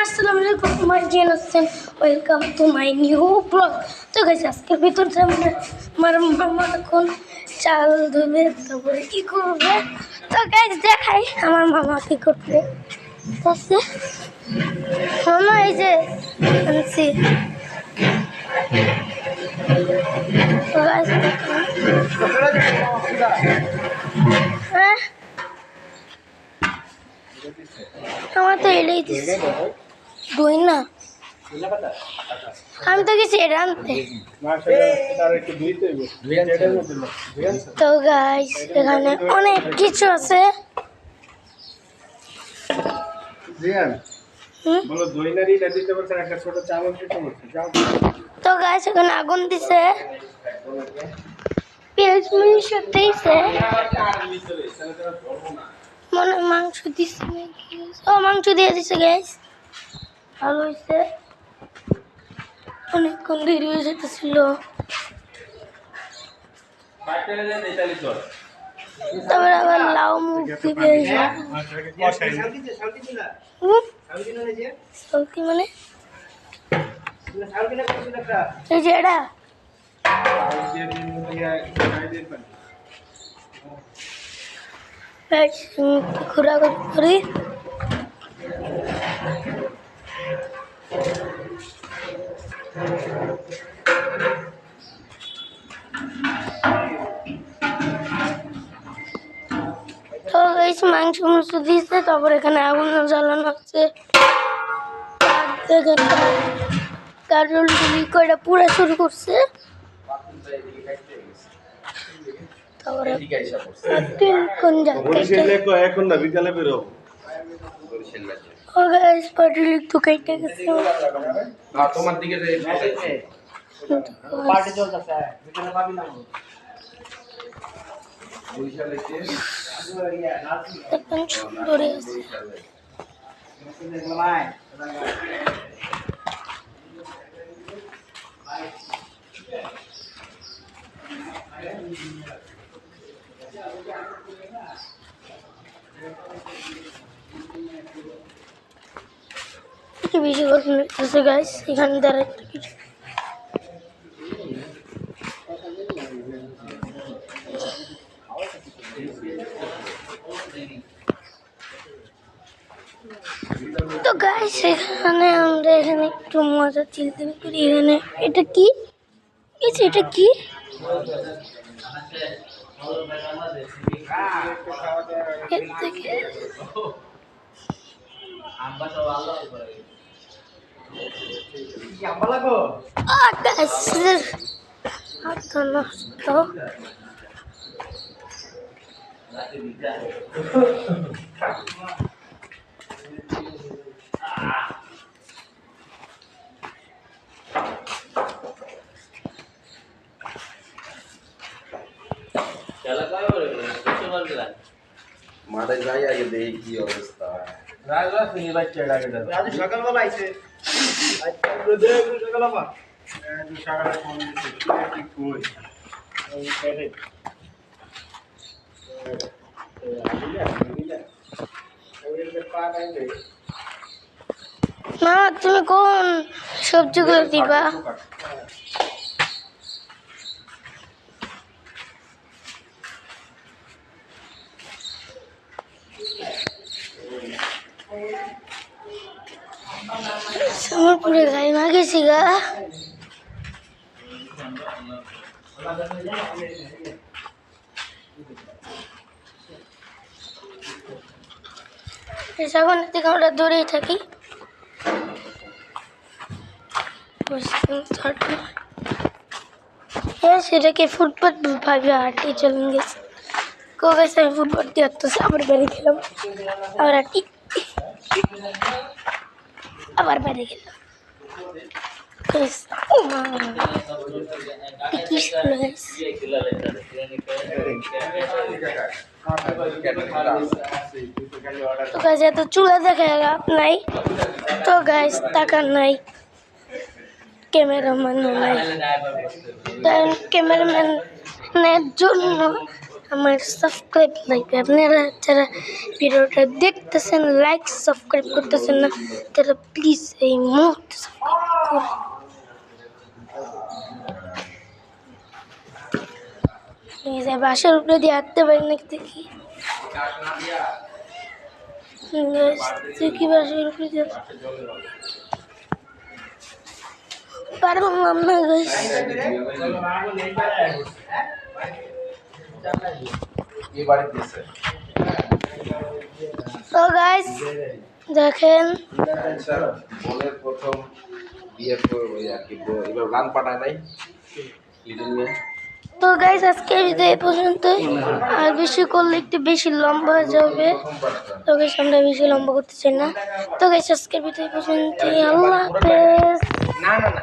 আসসালামু আলাইকুম my dear Hossain, welcome to my new blog. তো গাইস আজকের ভিতরে আমার মামা এখন চাল ধুবে, তারপরে কি করবে। তো গাইস দেখাই আমার মামা কি করবে। আছে মামা এই যে আনছি। তো গাইস হ্যাঁ আমার তো এলেই দিচ্ছে দই না, আমি তো গেছি এটা আনতে। তো গাইস এখানে অনেক কিছু আছে। তো গাইস এখানে আগুন দিছে, পেঁয়াজ মরিচ দিছে, মনে মাংস দিছে নাকি। ও মাংস দিয়ে দিছে গাইস, ভালো হয়েছে। অনেকক্ষণ দেরি হয়ে যেতেছিল। তারপরে আবার লাউ মুখ দিবে। সলতি মানে এই যে এটা ঘোরাঘুরি করি। তো এই মাংস মাংস দিয়েছে, তারপর এখানে আগুন জ্বালানো হচ্ছে। গাজল কয়টা পুরা শুরু করছে। তারপরে কোন জায়গায় ও গাইস পাটিল তো কেটে গেছে। তোমার দিকে পার্টি চলতেছে ভিতরে পাবি না একদম সুন্দর আছে। বেশি গরম লাগতেছে গাইস, এখানে দাঁড়াতে কিছু তো গাইস এখানে আমরা এখানে একটু মজা চিন্তা করি। এখানে এটা কি এটা কি মাঠে যাই আগে দেখি কি অবস্থা। সকালবেলা আইছে মা তুমি কোন সবজিগুলো দিবা? আমার পুরে গায়ে মাগেছি গা। এখন থেকে আমরা দৌড়েই থাকি। সেটাকে ফুটপাথ ভাবে হাঁটি চলে গেছে। কবে আমি ফুটপাথ দিয়ে হাঁটতেছি, আবার বেড়ে গেলাম, আবার হাঁটি, আবার বেড়ে গেলাম। তো গাইস এত চুলা দেখে লাভ নাই, তো গাইস টাকার নাই, ক্যামেরাম্যানও নাই। ক্যামেরাম্যানের জন্য আমার সাবস্ক্রাইব লাগবে। আপনারা যারা ভিডিওটা দেখতেছেন লাইক সাবস্ক্রাইব করতেছেন না তারা প্লিজ এই মুহূর্তে সাবস্ক্রাইব করুন। প্লিজ বাসার উপরে দিয়ে হাঁটতে পারি নাকি দেখি। দেখি বাসার উপরে দিয়ে পারলাম না গাইস। কি বাড়ি দিয়েছে? তো গাইস দেখেন স্যার বোনের প্রথম বিয়ে করবো আর কি, এবার গান পাঠায় নাই লিটল মেয়ে। তো গাইস আজকে ভিডিও এই পর্যন্তই। আর বেশি করলে একটু বেশি লম্বা হয়ে যাবে। প্রথম পাঠটা তো গাইস আমরা বেশি লম্বা করতে চাই না। তো গাইস আজকের ভিডিও এই পর্যন্তই। আল্লাহ হাফেজ। না না না